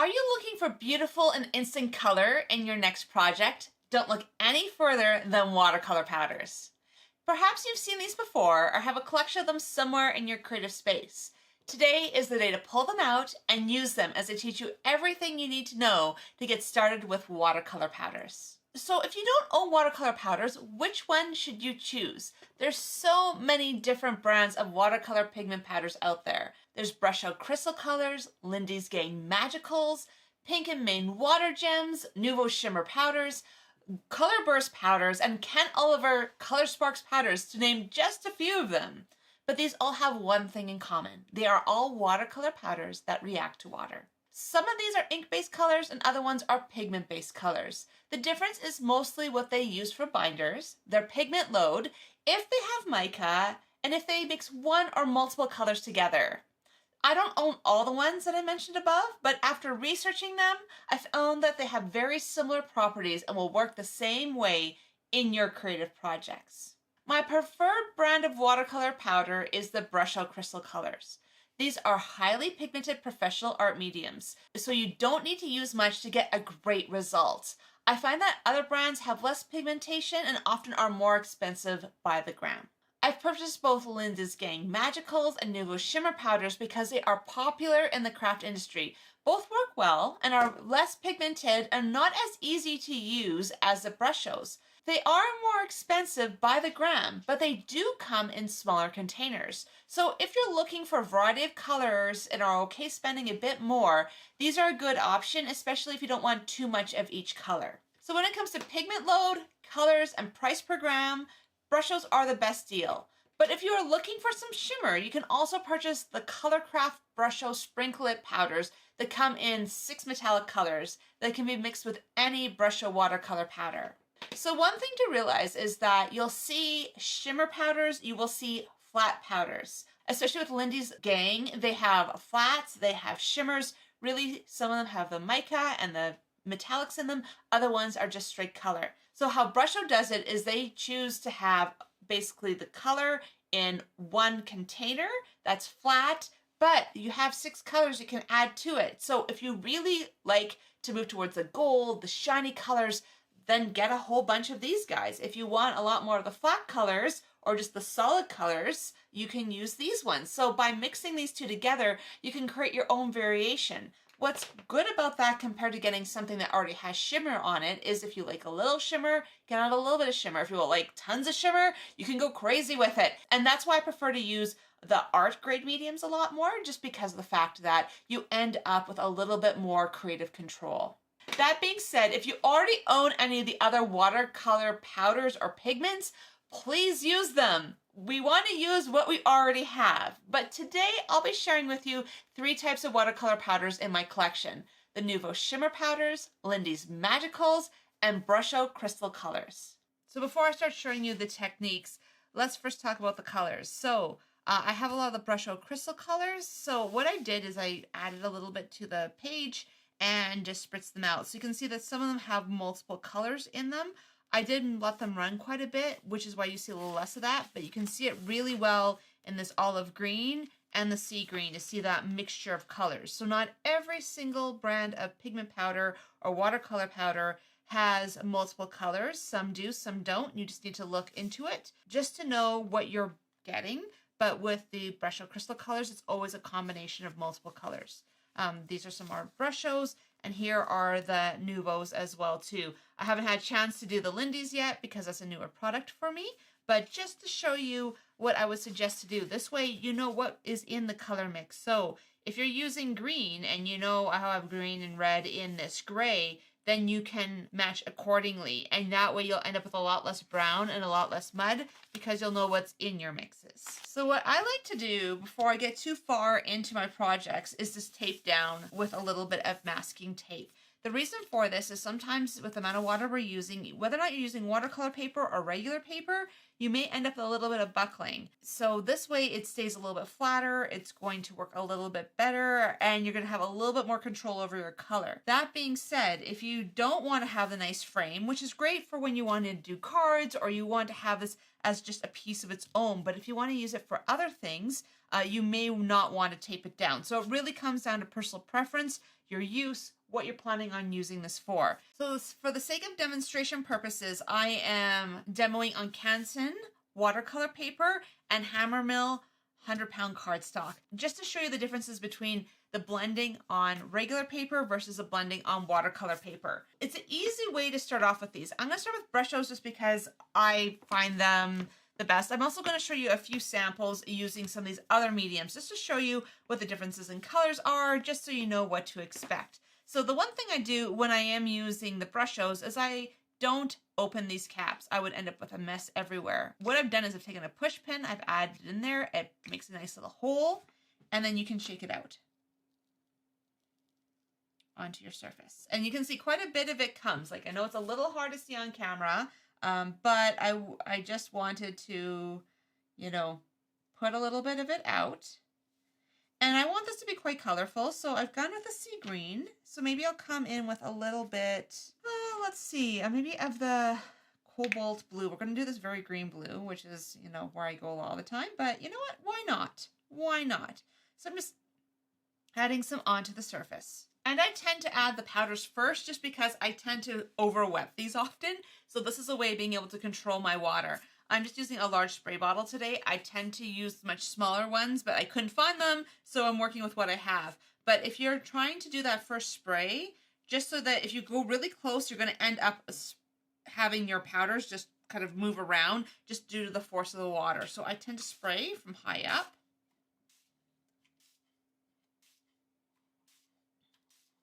Are you looking for beautiful and instant color in your next project? Don't look any further than watercolor powders. Perhaps you've seen these before or have a collection of them somewhere in your creative space. Today is the day to pull them out and use them as I teach you everything you need to know to get started with watercolor powders. So if you don't own watercolor powders, which one should you choose? There's so many different brands of watercolor pigment powders out there. There's Brush Out Crystal Colors, Lindy's Gang Magicals, Pink and Main Water Gems, Nouveau Shimmer Powders, Color Burst Powders, and Kent Oliver Color Sparks Powders, to name just a few of them. But these all have one thing in common. They are all watercolor powders that react to water. Some of these are ink-based colors and other ones are pigment-based colors. The difference is mostly what they use for binders, their pigment load, if they have mica, and if they mix one or multiple colors together. I don't own all the ones that I mentioned above, but after researching them, I found that they have very similar properties and will work the same way in your creative projects. My preferred brand of watercolor powder is the Brush Out Crystal Colors. These are highly pigmented professional art mediums, so you don't need to use much to get a great result. I find that other brands have less pigmentation and often are more expensive by the gram. I've purchased both Lindy's Gang Magicals and Nouveau Shimmer Powders because they are popular in the craft industry. Both work well and are less pigmented and not as easy to use as the Brush-Outs. They are more expensive by the gram, but they do come in smaller containers. So if you're looking for a variety of colors and are okay spending a bit more, these are a good option, especially if you don't want too much of each color. So when it comes to pigment load, colors, and price per gram, Brush-Outs are the best deal. But if you are looking for some shimmer, you can also purchase the Colorcraft Brush-Out Sprinkle-It powders that come in 6 metallic colors that can be mixed with any Brush-Out watercolor powder. So one thing to realize is that you'll see shimmer powders, you will see flat powders. Especially with Lindy's Gang, they have flats, they have shimmers. Really, some of them have the mica and the metallics in them. Other ones are just straight color. So how Brush-Out does it is they choose to have basically the color in one container that's flat, but you have 6 colors you can add to it. So if you really like to move towards the gold, the shiny colors, then get a whole bunch of these guys. If you want a lot more of the flat colors or just the solid colors, you can use these ones. So by mixing these two together, you can create your own variation. What's good about that compared to getting something that already has shimmer on it is if you like a little shimmer, get out a little bit of shimmer. If you like tons of shimmer, you can go crazy with it. And that's why I prefer to use the art grade mediums a lot more, just because of the fact that you end up with a little bit more creative control. That being said, if you already own any of the other watercolor powders or pigments, please use them. We want to use what we already have. But today I'll be sharing with you 3 types of watercolor powders in my collection: the Nouveau Shimmer Powders, Lindy's Magicals, and Brush Out Crystal Colors. So before I start showing you the techniques, let's first talk about the colors. So I have a lot of the Brush Out Crystal Colors. So what I did is I added a little bit to the page and just spritz them out. So you can see that some of them have multiple colors in them. I did let them run quite a bit, which is why you see a little less of that, but you can see it really well in this olive green and the sea green to see that mixture of colors. So not every single brand of pigment powder or watercolor powder has multiple colors. Some do, some don't. You just need to look into it just to know what you're getting. But with the Brush Out Crystal Colors, it's always a combination of multiple colors. These are some more Brush-Outs, and here are the Nouveaux as well too. I haven't had a chance to do the Lindy's yet because that's a newer product for me, but just to show you what I would suggest to do. This way you know what is in the color mix. So if you're using green and you know how I have green and red in this gray, then you can match accordingly. And that way you'll end up with a lot less brown and a lot less mud because you'll know what's in your mixes. So what I like to do before I get too far into my projects is just tape down with a little bit of masking tape. The reason for this is sometimes with the amount of water we're using, whether or not you're using watercolor paper or regular paper, you may end up with a little bit of buckling. So this way it stays a little bit flatter, it's going to work a little bit better, and you're going to have a little bit more control over your color. That being said, if you don't want to have the nice frame, which is great for when you want to do cards or you want to have this as just a piece of its own, but if you want to use it for other things, you may not want to tape it down. So it really comes down to personal preference. your use, what you're planning on using this for. So for the sake of demonstration purposes, I am demoing on Canson watercolor paper and Hammermill 100-pound cardstock, just to show you the differences between the blending on regular paper versus the blending on watercolor paper. It's an easy way to start off with these. I'm going to start with brush strokes just because I find them the best. I'm also going to show you a few samples using some of these other mediums just to show you what the differences in colors are, just so you know what to expect. So the one thing I do when I am using the brush strokes is I don't open these caps. I would end up with a mess everywhere. What I've done is I've taken a push pin, I've added it in there, it makes a nice little hole, and then you can shake it out onto your surface. And you can see quite a bit of it comes. Like, I know it's a little hard to see on camera, but I just wanted to, you know, put a little bit of it out. And I want this to be quite colorful, so I've gone with the sea green. So maybe I'll come in with a little bit, let's see, maybe of the cobalt blue. We're going to do this very green blue, which is, you know, where I go all the time. But you know what? Why not? Why not? So I'm just adding some onto the surface. And I tend to add the powders first just because I tend to over wet these often. So this is a way of being able to control my water. I'm just using a large spray bottle today. I tend to use much smaller ones, but I couldn't find them, so I'm working with what I have. But if you're trying to do that first spray, just so that if you go really close, you're going to end up having your powders just kind of move around just due to the force of the water. So I tend to spray from high up.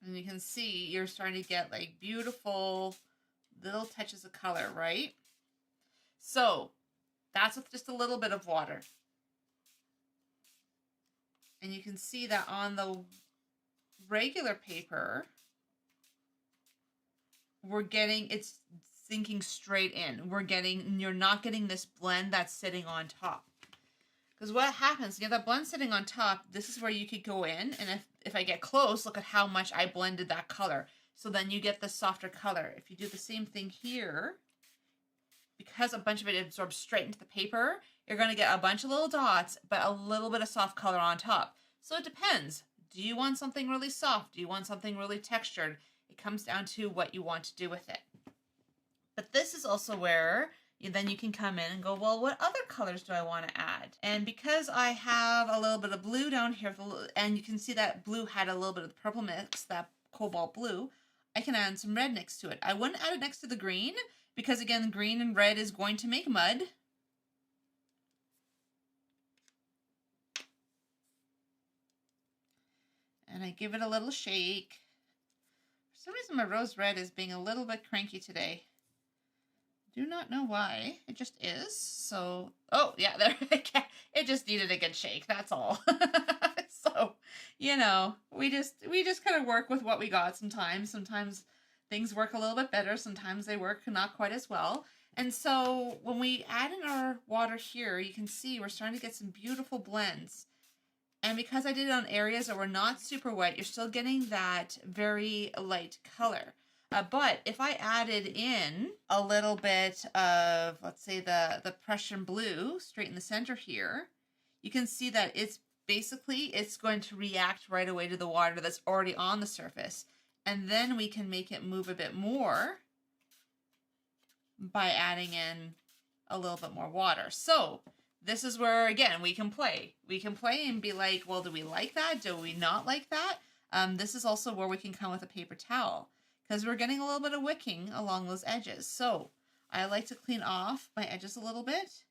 And you can see you're starting to get like beautiful little touches of color, right? So that's with just a little bit of water. And you can see that on the regular paper, it's sinking straight in. You're not getting this blend that's sitting on top. Because what happens, you have that blend sitting on top, this is where you could go in, and if I get close, look at how much I blended that color. So then you get the softer color. If you do the same thing here, because a bunch of it absorbs straight into the paper, you're going to get a bunch of little dots, but a little bit of soft color on top. So it depends. Do you want something really soft? Do you want something really textured? It comes down to what you want to do with it. But this is also where then you can come in and go, well, what other colors do I want to add? And because I have a little bit of blue down here, and you can see that blue had a little bit of the purple mix, that cobalt blue, I can add some red next to it. I wouldn't add it next to the green, because again, green and red is going to make mud. And I give it a little shake. For some reason, my rose red is being a little bit cranky today. Do not know why. It just is. So, oh yeah, there. It just needed a good shake. That's all. So, you know, we just kind of work with what we got. Sometimes things work a little bit better. Sometimes they work not quite as well. And so when we add in our water here, you can see we're starting to get some beautiful blends. And because I did it on areas that were not super wet, you're still getting that very light color. But if I added in a little bit of, let's say, the Prussian blue straight in the center here, you can see that it's going to react right away to the water that's already on the surface. And then we can make it move a bit more by adding in a little bit more water. So this is where, again, we can play. We can play and be like, well, do we like that? Do we not like that? This is also where we can come with a paper towel, because we're getting a little bit of wicking along those edges. So I like to clean off my edges a little bit.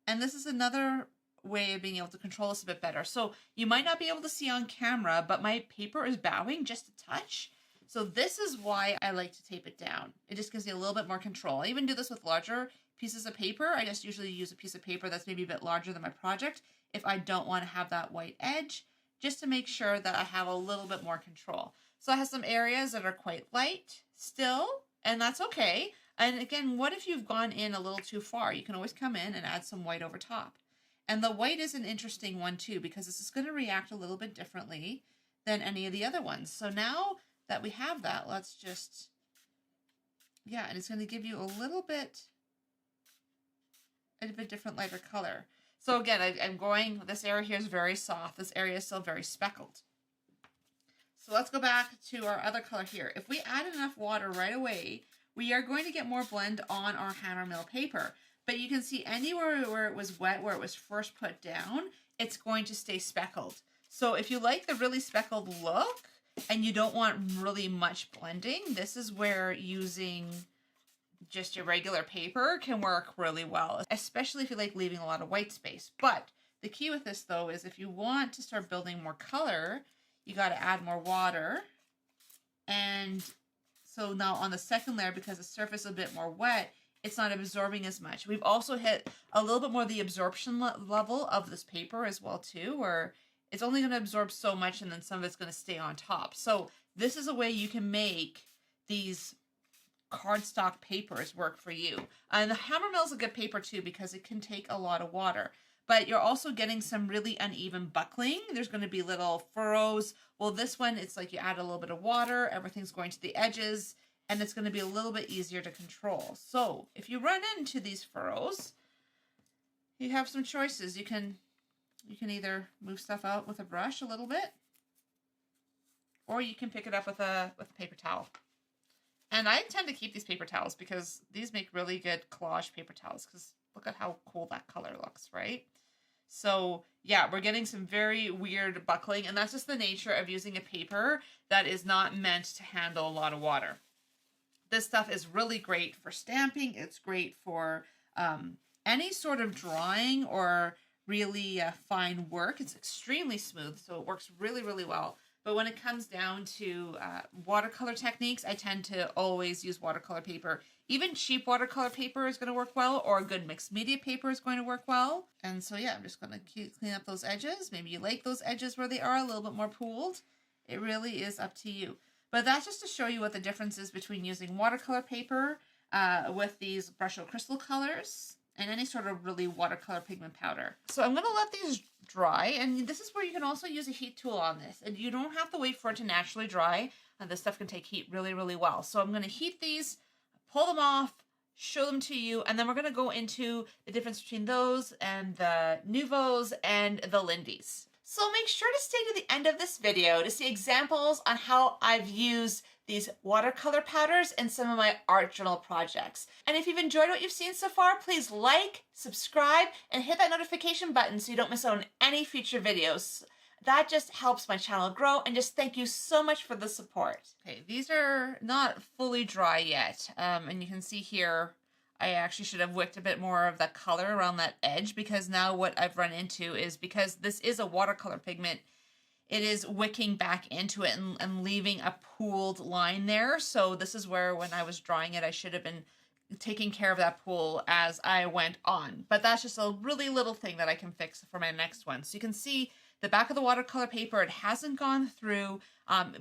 And this is another way of being able to control this a bit better. So you might not be able to see on camera, but my paper is bowing just a touch. So this is why I like to tape it down. It just gives you a little bit more control. I even do this with larger pieces of paper. I just usually use a piece of paper that's maybe a bit larger than my project if I don't want to have that white edge, just to make sure that I have a little bit more control. So I have some areas that are quite light still, and that's okay. And again, what if you've gone in a little too far? You can always come in and add some white over top. And the white is an interesting one too, because this is going to react a little bit differently than any of the other ones. So now that we have that, let's just, yeah, and it's going to give you a little bit of a different lighter color. So again, I'm going, this area here is very soft. This area is still very speckled. So let's go back to our other color here. If we add enough water right away, we are going to get more blend on our hammer mill paper. But you can see anywhere where it was wet, where it was first put down, it's going to stay speckled. So if you like the really speckled look and you don't want really much blending, this is where using just your regular paper can work really well, especially if you like leaving a lot of white space. But the key with this though is if you want to start building more color, you got to add more water. And so now on the second layer, because the surface is a bit more wet, it's not absorbing as much. We've also hit a little bit more of the absorption level of this paper as well too, where it's only going to absorb so much and then some of it's going to stay on top. So this is a way you can make these cardstock papers work for you. And the hammer mill is a good paper too because it can take a lot of water. But you're also getting some really uneven buckling. There's going to be little furrows. Well, this one, it's like you add a little bit of water, everything's going to the edges, and it's going to be a little bit easier to control. So if you run into these furrows, you have some choices. You can either move stuff out with a brush a little bit, or you can pick it up with a paper towel. And I tend to keep these paper towels because these make really good collage paper towels, because look at how cool that color looks, right? So yeah, we're getting some very weird buckling, and that's just the nature of using a paper that is not meant to handle a lot of water. This stuff is really great for stamping. It's great for any sort of drawing or really fine work. It's extremely smooth, so it works really, really well. But when it comes down to watercolor techniques, I tend to always use watercolor paper. Even cheap watercolor paper is going to work well, or a good mixed media paper is going to work well. And so yeah, I'm just going to clean up those edges. Maybe you like those edges where they are a little bit more pooled. It really is up to you. But that's just to show you what the difference is between using watercolor paper with these Brusho crystal colors and any sort of really watercolor pigment powder. So I'm going to let these dry, and this is where you can also use a heat tool on this. And you don't have to wait for it to naturally dry. This stuff can take heat really, really well. So I'm going to heat these, pull them off, show them to you, and then we're going to go into the difference between those and the Nouveaux and the Lindy's. So make sure to stay to the end of this video to see examples on how I've used these watercolor powders in some of my art journal projects. And if you've enjoyed what you've seen so far, please like, subscribe, and hit that notification button so you don't miss out on any future videos. That just helps my channel grow, and just thank you so much for the support. Okay, these are not fully dry yet. And you can see here, I actually should have wicked a bit more of the color around that edge, because now what I've run into is, because this is a watercolor pigment, it is wicking back into it and leaving a pooled line there. So this is where, when I was drawing it, I should have been taking care of that pool as I went on. But that's just a really little thing that I can fix for my next one. So you can see the back of the watercolor paper, it hasn't gone through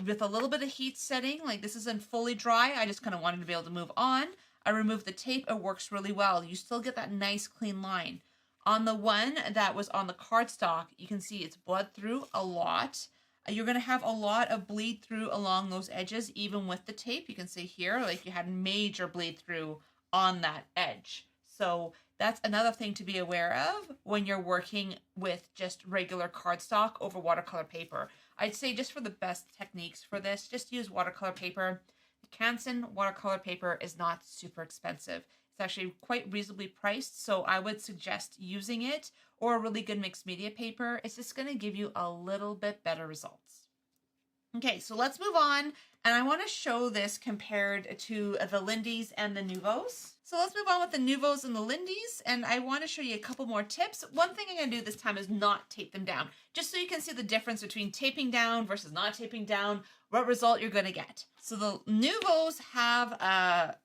with a little bit of heat setting. Like, this isn't fully dry. I just kind of wanted to be able to move on. I removed the tape. It works really well. You still get that nice clean line. On the one that was on the cardstock, you can see it's bled through a lot. You're going to have a lot of bleed through along those edges, even with the tape. You can see here, like, you had major bleed through on that edge. So that's another thing to be aware of when you're working with just regular cardstock over watercolor paper. I'd say, just for the best techniques for this, just use watercolor paper. Canson watercolor paper is not super expensive. It's actually quite reasonably priced, so I would suggest using it, or a really good mixed media paper. It's just going to give you a little bit better results. Okay, so let's move on, and I want to show this compared to the Lindy's and the Nouveaux. So let's move on with the Nouveaux and the Lindy's, and I want to show you a couple more tips. One thing I'm going to do this time is not tape them down, just so you can see the difference between taping down versus not taping down, what result you're going to get. So the Nouveaux have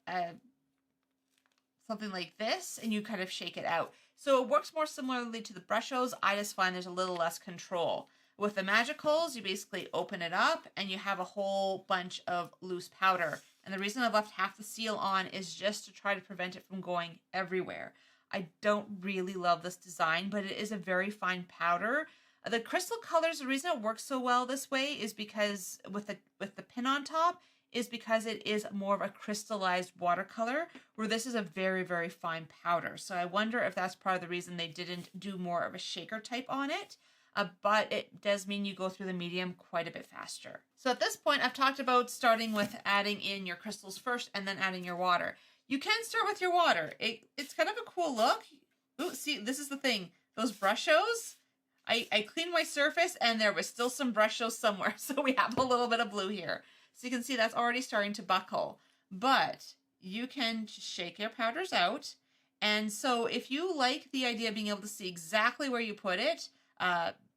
something like this, and you kind of shake it out. So it works more similarly to the Brushos. I just find there's a little less control. With the Magicals, you basically open it up and you have a whole bunch of loose powder. And the reason I've left half the seal on is just to try to prevent it from going everywhere. I don't really love this design, but it is a very fine powder. The crystal colors, the reason it works so well this way is because with the pin on top, is because it is more of a crystallized watercolor, where this is a very, very fine powder. So I wonder if that's part of the reason they didn't do more of a shaker type on it. but it does mean you go through the medium quite a bit faster. So at this point, I've talked about starting with adding in your crystals first and then adding your water. You can start with your water. It's kind of a cool look. Ooh, see, this is the thing. Those brush shows, I cleaned my surface and there was still some brush shows somewhere. So we have a little bit of blue here. So you can see that's already starting to buckle. But you can shake your powders out. And so if you like the idea of being able to see exactly where you put it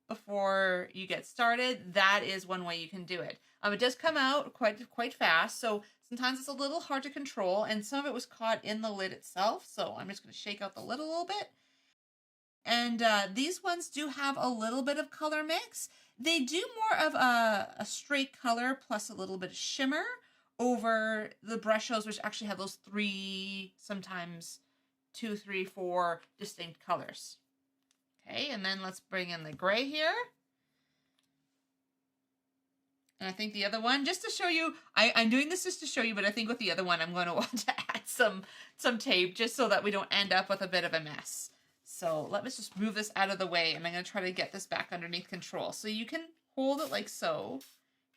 before you get started, that is one way you can do it. It does come out quite fast. So sometimes it's a little hard to control, and some of it was caught in the lid itself. So I'm just going to shake out the lid a little bit. And these ones do have a little bit of color mix. They do more of a straight color plus a little bit of shimmer over the brush shows, which actually have those three, sometimes 2, 3, 4 distinct colors. Okay, and then let's bring in the gray here. And I think the other one, just to show you, I'm doing this just to show you, but I think with the other one, I'm going to want to add some tape just so that we don't end up with a bit of a mess. So let me just move this out of the way, and I'm going to try to get this back underneath control. So you can hold it like so,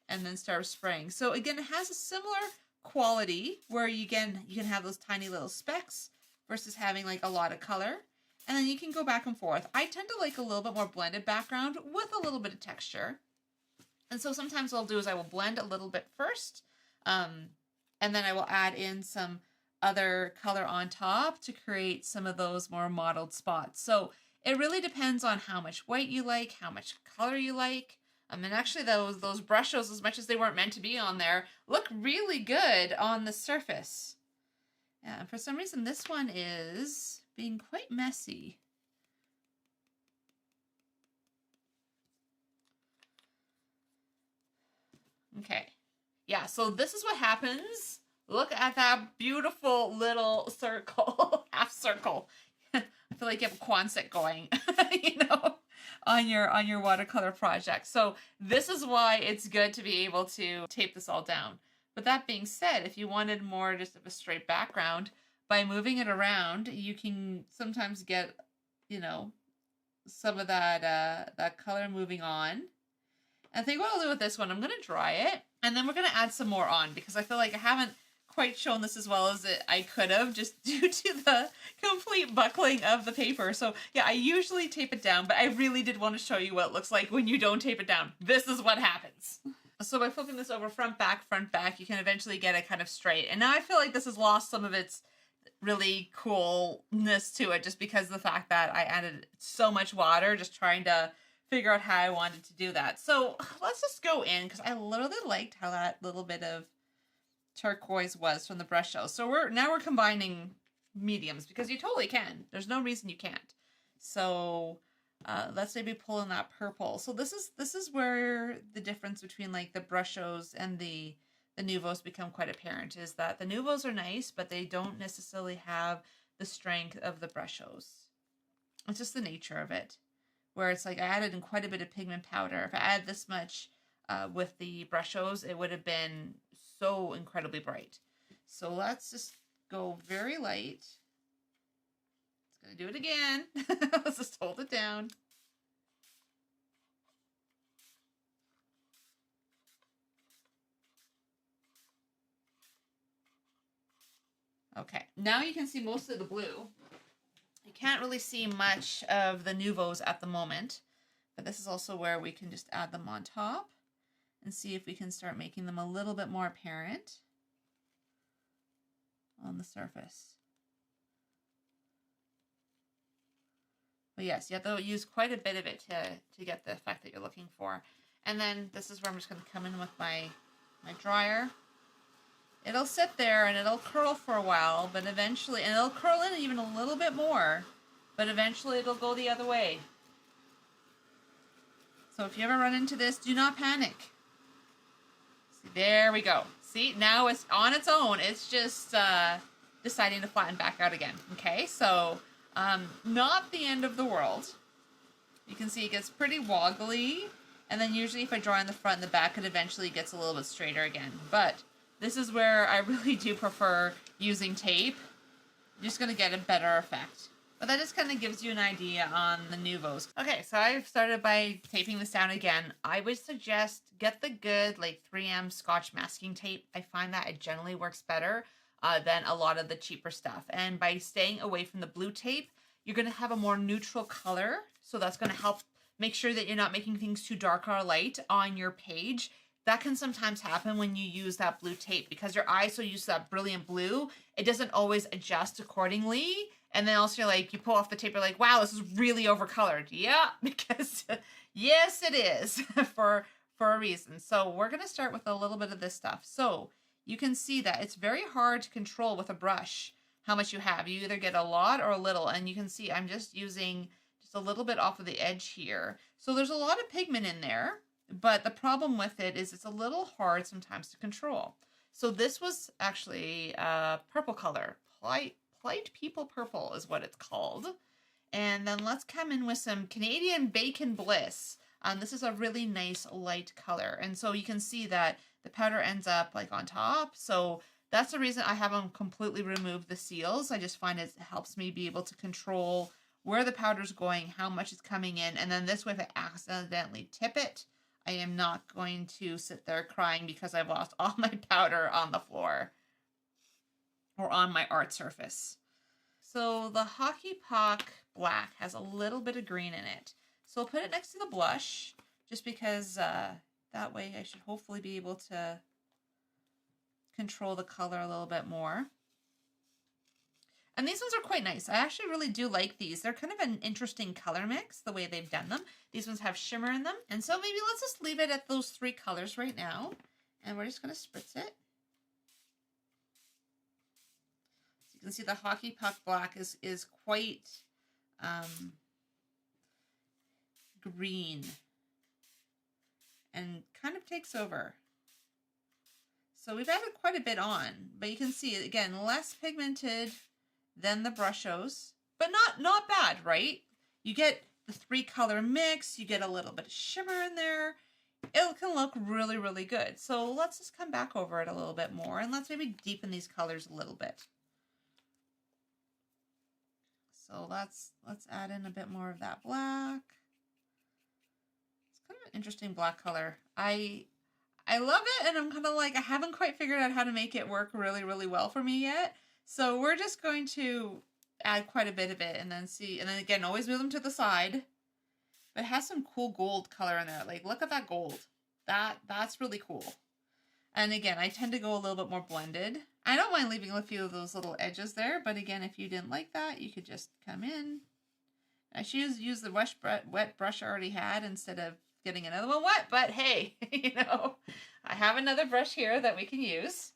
and then start spraying. So again, it has a similar quality where you can have those tiny little specks versus having like a lot of color. And then you can go back and forth. I tend to like a little bit more blended background with a little bit of texture. And so sometimes what I'll do is I will blend a little bit first, and then I will add in some other color on top to create some of those more mottled spots. So it really depends on how much white you like, how much color you like. And actually those brush shows, as much as they weren't meant to be on there, look really good on the surface. Yeah, and for some reason this one is being quite messy. Okay. Yeah, so this is what happens. Look at that beautiful little circle, half circle. I feel like you have a Quonset going, you know, on your watercolor project. So this is why it's good to be able to tape this all down. But that being said, if you wanted more just of a straight background, by moving it around, you can sometimes get, you know, some of that color moving on. And I think what I'll do with this one, I'm going to dry it, and then we're going to add some more on because I feel like I haven't quite shown this as well as I could have just due to the complete buckling of the paper. So yeah, I usually tape it down, but I really did want to show you what it looks like when you don't tape it down. This is what happens. So by flipping this over front, back, you can eventually get it kind of straight. And now I feel like this has lost some of its really coolness to it just because of the fact that I added so much water just trying to figure out how I wanted to do that. So let's just go in because I literally liked how that little bit of turquoise was from the brush show. So we're combining mediums because you totally can. There's no reason you can't. So let's maybe pull in that purple. So this is where the difference between like the brush shows and the Nouveaux become quite apparent, is that the Nouveaux are nice, but they don't necessarily have the strength of the brush shows. It's just the nature of it, where it's like I added in quite a bit of pigment powder. If I added this much with the brush shows, it would have been so incredibly bright. So let's just go very light. It's gonna do it again. Let's just hold it down. Okay, now you can see most of the blue. You can't really see much of the Nouveaux at the moment, but this is also where we can just add them on top and see if we can start making them a little bit more apparent on the surface. But yes, you have to use quite a bit of it to get the effect that you're looking for. And then this is where I'm just going to come in with my dryer. It'll sit there and it'll curl for a while, but eventually, and it'll curl in even a little bit more, but eventually it'll go the other way. So if you ever run into this, do not panic. See, there we go. See, now it's on its own. It's just deciding to flatten back out again. Okay, so not the end of the world. You can see it gets pretty woggly, and then usually if I draw in the front and the back, it eventually gets a little bit straighter again. But this is where I really do prefer using tape. You're just going to get a better effect. But that just kind of gives you an idea on the Nuvos. Okay, so I've started by taping this down again. I would suggest get the good like 3M Scotch masking tape. I find that it generally works better than a lot of the cheaper stuff. And by staying away from the blue tape, you're going to have a more neutral color. So that's going to help make sure that you're not making things too dark or light on your page. That can sometimes happen when you use that blue tape because your ISO uses that brilliant blue. It doesn't always adjust accordingly. And then also you're like, you pull off the tape, you're like, wow, this is really overcolored. Yeah, because yes, it is for a reason. So we're going to start with a little bit of this stuff. So you can see that it's very hard to control with a brush how much you have. You either get a lot or a little. And you can see I'm just using just a little bit off of the edge here. So there's a lot of pigment in there. But the problem with it is it's a little hard sometimes to control. So this was actually purple color. Polite People Purple is what it's called. And then let's come in with some Canadian Bacon Bliss. This is a really nice light color. And so you can see that the powder ends up like on top. So that's the reason I haven't completely removed the seals. I just find it helps me be able to control where the powder's going, how much is coming in. And then this way, if I accidentally tip it, I am not going to sit there crying because I've lost all my powder on the floor or on my art surface. So the Hockey Puck Black has a little bit of green in it. So I'll put it next to the blush just because that way I should hopefully be able to control the color a little bit more. And these ones are quite nice. I actually really do like these. They're kind of an interesting color mix, the way they've done them. These ones have shimmer in them. And so maybe let's just leave it at those 3 colors right now. And we're just going to spritz it. So you can see the Hockey Puck Black is quite green. And kind of takes over. So we've added quite a bit on. But you can see, again, less pigmented than the Brushos, but not bad, right? You get the 3 color mix, you get a little bit of shimmer in there. It can look really, really good. So let's just come back over it a little bit more and let's maybe deepen these colors a little bit. So let's add in a bit more of that black. It's kind of an interesting black color. I love it, and I'm kind of like, I haven't quite figured out how to make it work really, really well for me yet. So we're just going to add quite a bit of it and then see, and then again, always move them to the side. But it has some cool gold color in there. Like, look at that gold. That's really cool. And again, I tend to go a little bit more blended. I don't mind leaving a few of those little edges there, but again, if you didn't like that, you could just come in. I should use the wet brush I already had instead of getting another one wet, but hey, you know, I have another brush here that we can use.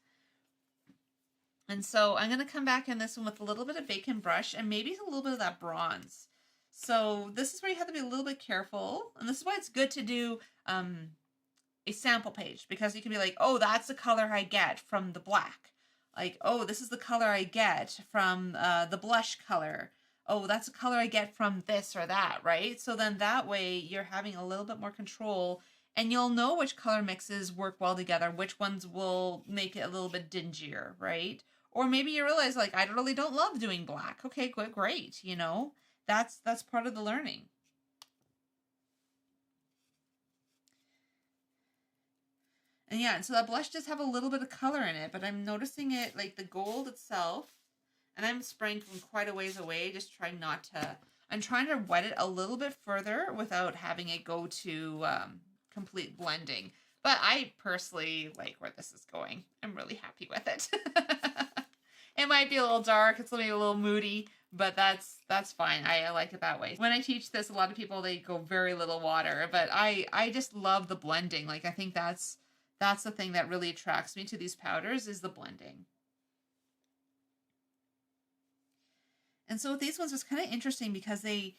And so I'm going to come back in this one with a little bit of Bacon Brush and maybe a little bit of that bronze. So this is where you have to be a little bit careful. And this is why it's good to do a sample page, because you can be like, oh, that's the color I get from the black. Like, oh, this is the color I get from the blush color. Oh, that's the color I get from this or that, right? So then that way you're having a little bit more control and you'll know which color mixes work well together, which ones will make it a little bit dingier, right? Or maybe you realize, like, I really don't love doing black. Okay, good, great, you know? That's part of the learning. And yeah, and so that blush does have a little bit of color in it, but I'm noticing it, like the gold itself, and I'm spraying from quite a ways away, just trying not to, I'm trying to wet it a little bit further without having it go to complete blending. But I personally like where this is going. I'm really happy with it. It might be a little dark, it's maybe a little moody, but that's fine. I like it that way. When I teach this, a lot of people, they go very little water, but I just love the blending. Like, I think that's the thing that really attracts me to these powders, is the blending. And so with these ones, it's kind of interesting because they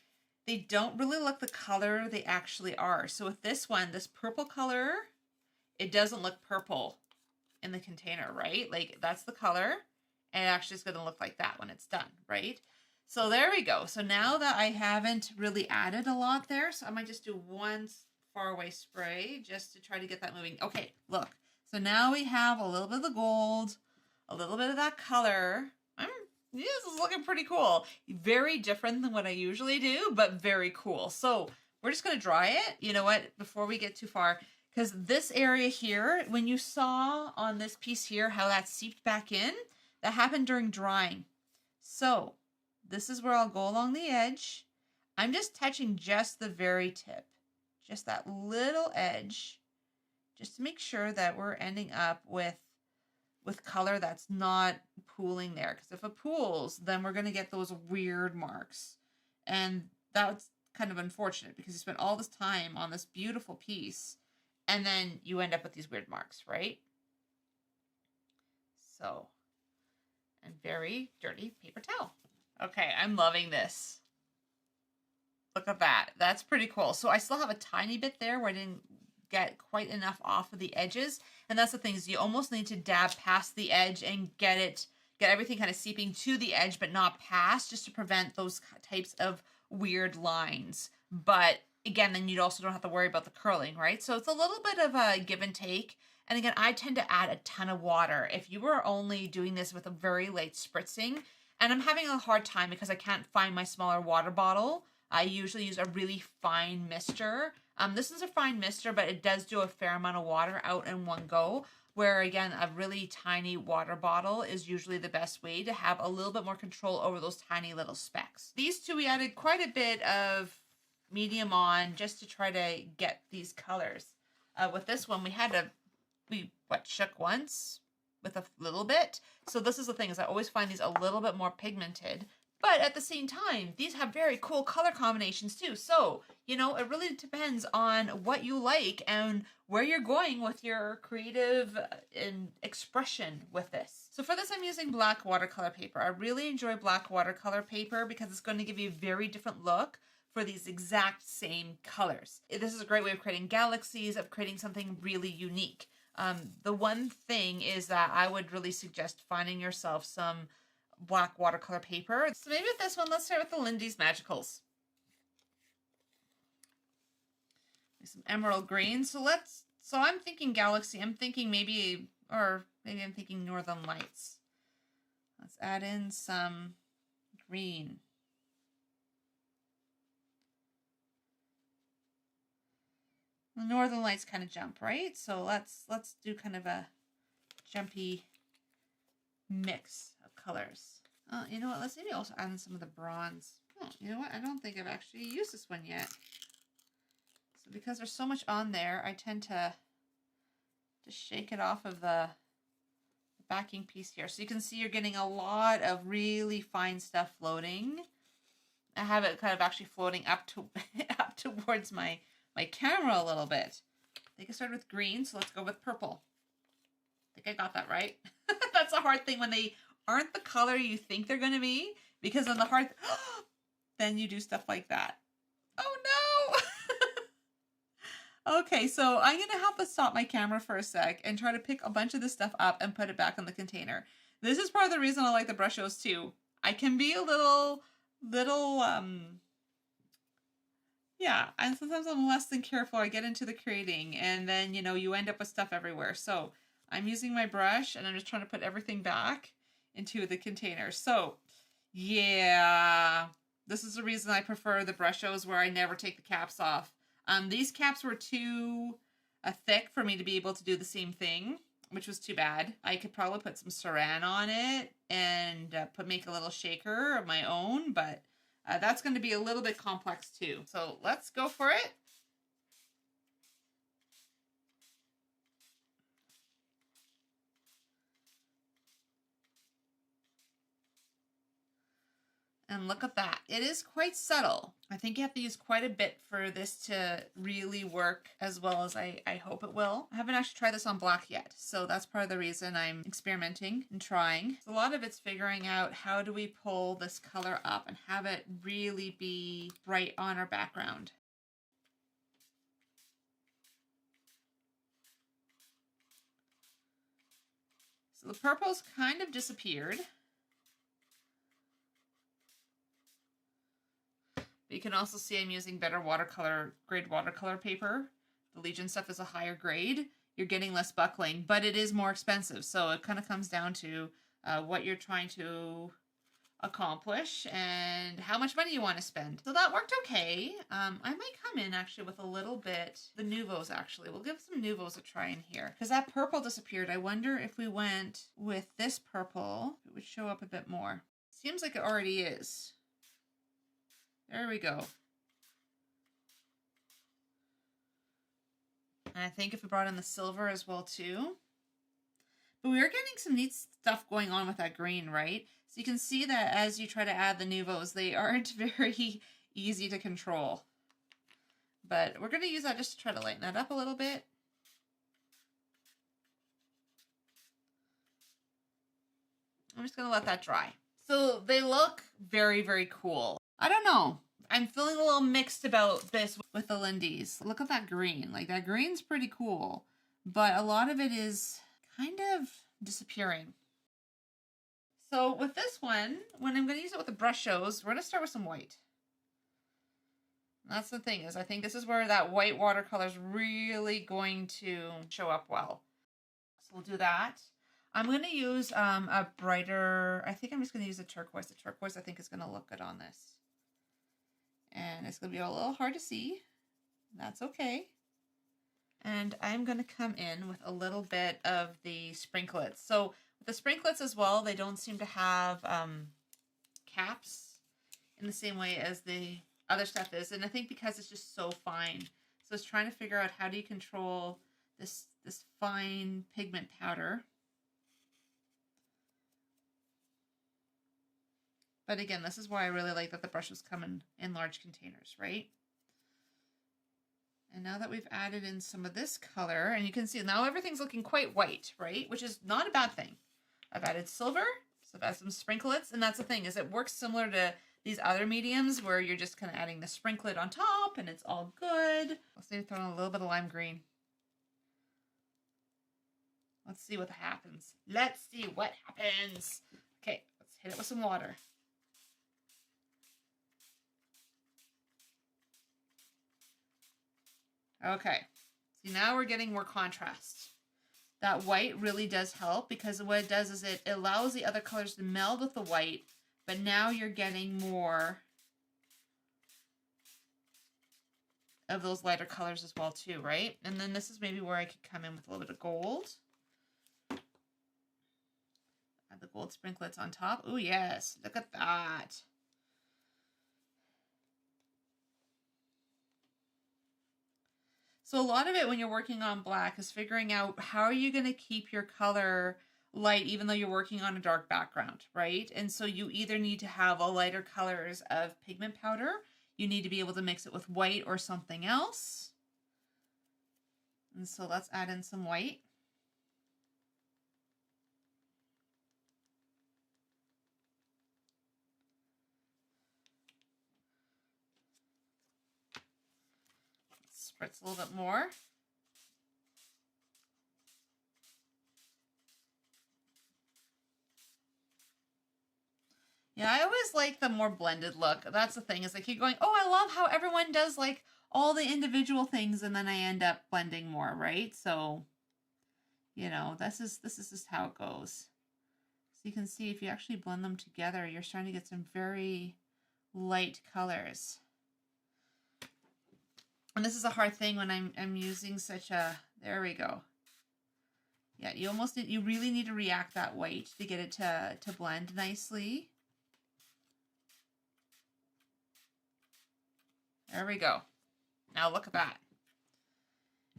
don't really look the color they actually are. So with this one, this purple color, it doesn't look purple in the container, right? Like, that's the color, and it actually is going to look like that when it's done, right? So there we go. So now that I haven't really added a lot there, so I might just do one far away spray just to try to get that moving. Okay, look. So now we have a little bit of the gold, a little bit of that color. This is looking pretty cool. Very different than what I usually do, but very cool. So we're just going to dry it. You know what? Before we get too far, because this area here, when you saw on this piece here how that seeped back in, that happened during drying. So this is where I'll go along the edge. I'm just touching just the very tip, just that little edge, just to make sure that we're ending up with color that's not pooling there. Because if it pools, then we're going to get those weird marks. And that's kind of unfortunate because you spent all this time on this beautiful piece and then you end up with these weird marks, right? So, and very dirty paper towel. Okay, I'm loving this. Look at that. That's pretty cool. So I still have a tiny bit there where I didn't get quite enough off of the edges. And that's the thing, is you almost need to dab past the edge and get everything kind of seeping to the edge, but not past, just to prevent those types of weird lines. But again, then you also don't have to worry about the curling, right? So it's a little bit of a give and take. And again, I tend to add a ton of water. If you were only doing this with a very light spritzing, and I'm having a hard time because I can't find my smaller water bottle, I usually use a really fine mister. This is a fine mister, but it does do a fair amount of water out in one go, where again, a really tiny water bottle is usually the best way to have a little bit more control over those tiny little specks. These two, we added quite a bit of medium on just to try to get these colors. With this one, we shook once with a little bit. So this is the thing, is I always find these a little bit more pigmented. But at the same time, these have very cool color combinations too. So, you know, it really depends on what you like and where you're going with your creative expression with this. So for this, I'm using black watercolor paper. I really enjoy black watercolor paper because it's going to give you a very different look for these exact same colors. This is a great way of creating galaxies, of creating something really unique. The one thing is that I would really suggest finding yourself some black watercolor paper. So maybe with this one, let's start with the Lindy's Magicals. Some emerald green. So I'm thinking galaxy. I'm thinking maybe I'm thinking Northern Lights. Let's add in some green. The Northern Lights kind of jump, right? So let's do kind of a jumpy mix of colors. You know what? Let's maybe also add in some of the bronze. Oh, you know what? I don't think I've actually used this one yet. So because there's so much on there, I tend to just shake it off of the backing piece here. So you can see you're getting a lot of really fine stuff floating. I have it kind of actually floating up towards my camera a little bit. I think I started with green, so let's go with purple. I think I got that right. That's a hard thing when they aren't the color you think they're going to be, because on the hard, then you do stuff like that. Oh no! Okay, so I'm going to have to stop my camera for a sec and try to pick a bunch of this stuff up and put it back in the container. This is part of the reason I like the Brushos too. I can be a little, yeah, and sometimes I'm less than careful. I get into the creating and then, you know, you end up with stuff everywhere. So I'm using my brush and I'm just trying to put everything back into the container. So yeah, this is the reason I prefer the Brushos, where I never take the caps off. These caps were too thick for me to be able to do the same thing, which was too bad. I could probably put some saran on it and make a little shaker of my own, but that's going to be a little bit complex too. So let's go for it. And look at that. It is quite subtle. I think you have to use quite a bit for this to really work as well as I hope it will. I haven't actually tried this on black yet, so that's part of the reason I'm experimenting and trying. So a lot of it's figuring out how do we pull this color up and have it really be bright on our background. So the purple's kind of disappeared. But you can also see I'm using better grade watercolor paper. The Legion stuff is a higher grade. You're getting less buckling, but it is more expensive. So it kind of comes down to what you're trying to accomplish and how much money you want to spend. So that worked okay. I might come in actually with a little bit, the Nouveaux actually. We'll give some Nouveaux a try in here because that purple disappeared. I wonder if we went with this purple, it would show up a bit more. Seems like it already is. There we go. And I think if we brought in the silver as well too. But we are getting some neat stuff going on with that green, right? So you can see that as you try to add the Nouveaux, they aren't very easy to control. But we're going to use that just to try to lighten that up a little bit. I'm just going to let that dry. So they look very, very cool. I don't know. I'm feeling a little mixed about this with the Lindy's. Look at that green. Like that green's pretty cool. But a lot of it is kind of disappearing. So with this one, when I'm going to use it with the brush shows, we're going to start with some white. And that's the thing is, I think this is where that white watercolor is really going to show up well. So we'll do that. I'm going to use a brighter, I think I'm just going to use a turquoise. The turquoise I think is going to look good on this. And it's going to be a little hard to see. That's okay. And I'm going to come in with a little bit of the sprinklets. So with the sprinklets as well, they don't seem to have caps in the same way as the other stuff is. And I think because it's just so fine. So it's trying to figure out how do you control this fine pigment powder. But again, this is why I really like that the brushes come in large containers, right? And now that we've added in some of this color, and you can see now everything's looking quite white, right? Which is not a bad thing. I've added silver, so I've added some sprinklets, and that's the thing, is it works similar to these other mediums where you're just kind of adding the sprinklet on top and it's all good. Let's maybe throw in a little bit of lime green. Let's see what happens. Let's see what happens. Okay, let's hit it with some water. Okay, see now we're getting more contrast. That white really does help because what it does is it allows the other colors to meld with the white, but now you're getting more of those lighter colors as well too, right? And then this is maybe where I could come in with a little bit of gold. Add the gold sprinklets on top. Oh yes, look at that. So a lot of it when you're working on black is figuring out how are you going to keep your color light even though you're working on a dark background, right? And so you either need to have a lighter colors of pigment powder, you need to be able to mix it with white or something else. And so let's add in some white. Spritz a little bit more. Yeah, I always like the more blended look. That's the thing, is I keep going, oh, I love how everyone does like all the individual things and then I end up blending more, right? So, you know, this is just how it goes. So you can see if you actually blend them together, you're starting to get some very light colors. And this is a hard thing when I'm using such a, there we go. Yeah, you really need to react that white to get it to blend nicely. There we go. Now look at that.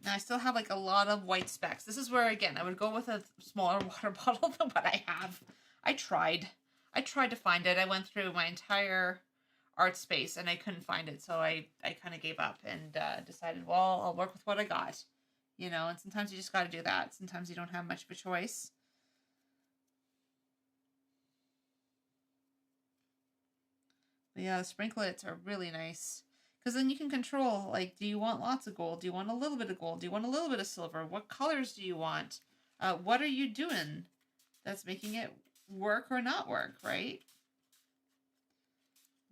Now I still have like a lot of white specks. This is where, again, I would go with a smaller water bottle than what I have. I tried to find it. I went through my entire art space and I couldn't find it. So I kind of gave up and decided, well, I'll work with what I got. You know, and sometimes you just got to do that. Sometimes you don't have much of a choice. But yeah, the sprinklets are really nice. Because then you can control, like, do you want lots of gold? Do you want a little bit of gold? Do you want a little bit of silver? What colors do you want? What are you doing that's making it work or not work, right?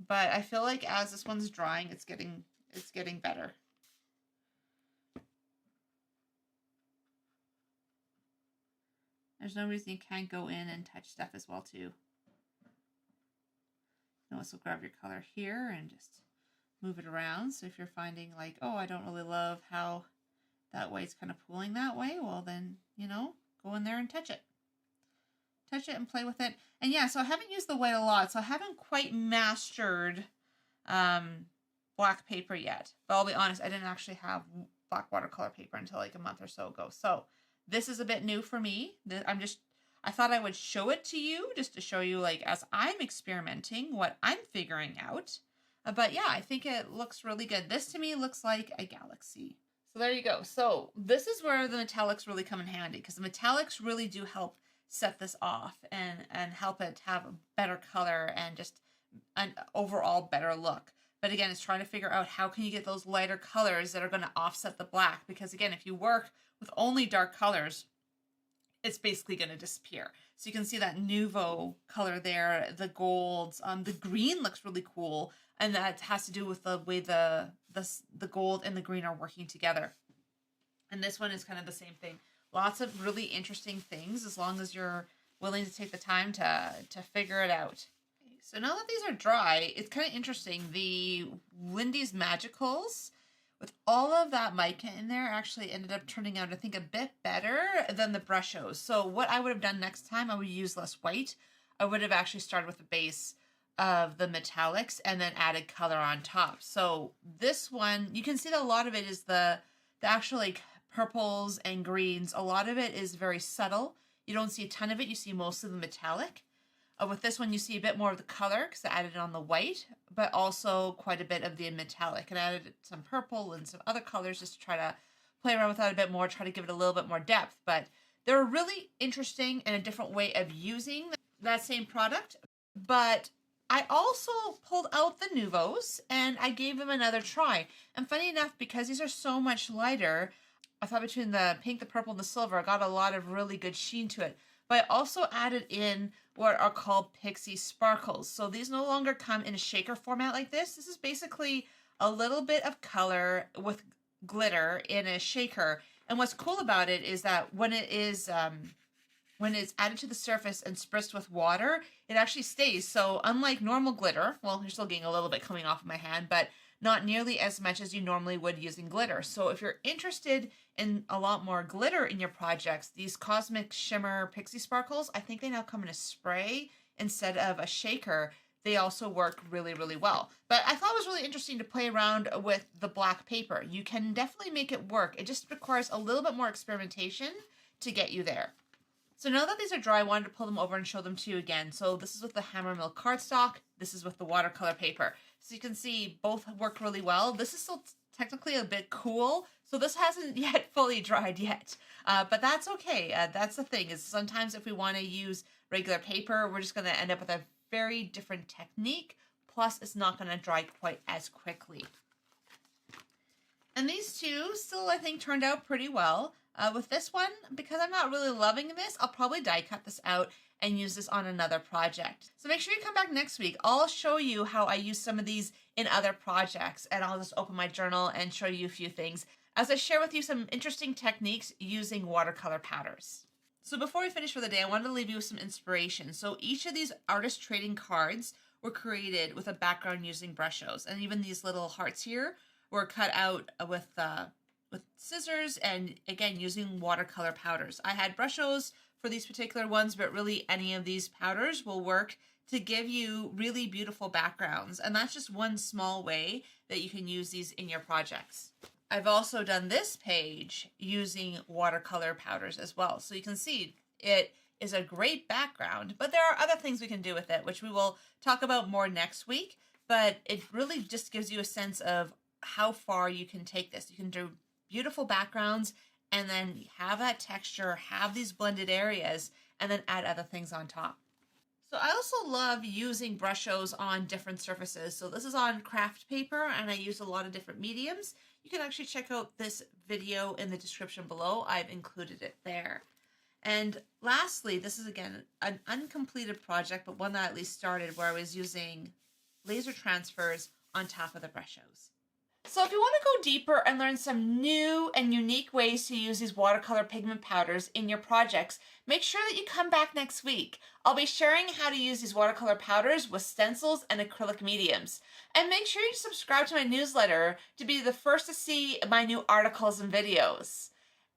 But I feel like as this one's drying, it's getting better. There's no reason you can't go in and touch stuff as well too. You can also grab your color here and just move it around. So if you're finding like, oh, I don't really love how that white's kind of pooling that way, well then, you know, go in there and touch it. Touch it and play with it. And yeah, so I haven't used the white a lot, so I haven't quite mastered black paper yet. But I'll be honest, I didn't actually have black watercolor paper until like a month or so ago. So this is a bit new for me. I thought I would show it to you just to show you like as I'm experimenting what I'm figuring out. But yeah, I think it looks really good. This to me looks like a galaxy. So there you go. So this is where the metallics really come in handy because the metallics really do help set this off and help it have a better color and just an overall better look. But again, it's trying to figure out how can you get those lighter colors that are going to offset the black, because again, if you work with only dark colors, it's basically going to disappear. So you can see that nouveau color there, the golds, the green looks really cool, and that has to do with the way the gold and the green are working together. And this one is kind of the same thing. Lots of really interesting things as long as you're willing to take the time to figure it out. So now that these are dry, it's kind of interesting. The Lindy's Magicals, with all of that mica in there, actually ended up turning out, I think, a bit better than the Brushos. So what I would have done next time, I would use less white. I would have actually started with the base of the metallics and then added color on top. So this one, you can see that a lot of it is the actual like purples and greens. A lot of it is very subtle. You don't see a ton of it. You see most of the metallic. With this one, you see a bit more of the color because I added it on the white, but also quite a bit of the metallic. And I added some purple and some other colors just to try to play around with that a bit more, try to give it a little bit more depth. But they're really interesting and a different way of using that same product. But I also pulled out the Nouveaux and I gave them another try. And funny enough, because these are so much lighter, I thought between the pink, the purple, and the silver, I got a lot of really good sheen to it. But I also added in what are called Pixie Sparkles. So these no longer come in a shaker format like this. This is basically a little bit of color with glitter in a shaker. And what's cool about it is that when it's added to the surface and spritzed with water, it actually stays. So unlike normal glitter, well, you're still getting a little bit coming off of my hand, but not nearly as much as you normally would using glitter. So if you're interested in a lot more glitter in your projects, these Cosmic Shimmer Pixie Sparkles, I think they now come in a spray instead of a shaker. They also work really, really well. But I thought it was really interesting to play around with the black paper. You can definitely make it work. It just requires a little bit more experimentation to get you there. So now that these are dry, I wanted to pull them over and show them to you again. So this is with the Hammermill cardstock. This is with the watercolor paper. So you can see both work really well. This is still technically a bit cool. So this hasn't yet fully dried yet. But that's okay. That's the thing, is sometimes if we want to use regular paper, we're just going to end up with a very different technique. Plus, it's not going to dry quite as quickly. And these two still, I think, turned out pretty well. With this one, because I'm not really loving this, I'll probably die cut this out and use this on another project. So make sure you come back next week. I'll show you how I use some of these in other projects, and I'll just open my journal and show you a few things as I share with you some interesting techniques using watercolor powders. So before we finish for the day, I wanted to leave you with some inspiration. So each of these artist trading cards were created with a background using Brushos, and even these little hearts here were cut out with scissors and again using watercolor powders. I had Brushos for these particular ones, but really any of these powders will work to give you really beautiful backgrounds. And that's just one small way that you can use these in your projects. I've also done this page using watercolor powders as well. So you can see it is a great background, but there are other things we can do with it, which we will talk about more next week. But it really just gives you a sense of how far you can take this. You can do beautiful backgrounds and then have that texture, have these blended areas, and then add other things on top. So I also love using Brushos on different surfaces. So this is on craft paper and I use a lot of different mediums. You can actually check out this video in the description below. I've included it there. And lastly, this is again an uncompleted project, but one that I at least started, where I was using laser transfers on top of the Brushos. So if you want to go deeper and learn some new and unique ways to use these watercolor pigment powders in your projects, make sure that you come back next week. I'll be sharing how to use these watercolor powders with stencils and acrylic mediums. And make sure you subscribe to my newsletter to be the first to see my new articles and videos.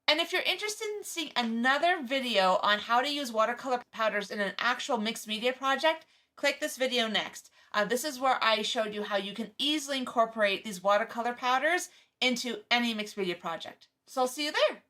And if you're interested in seeing another video on how to use watercolor powders in an actual mixed media project, click this video next. This is where I showed you how you can easily incorporate these watercolor powders into any mixed media project. So I'll see you there.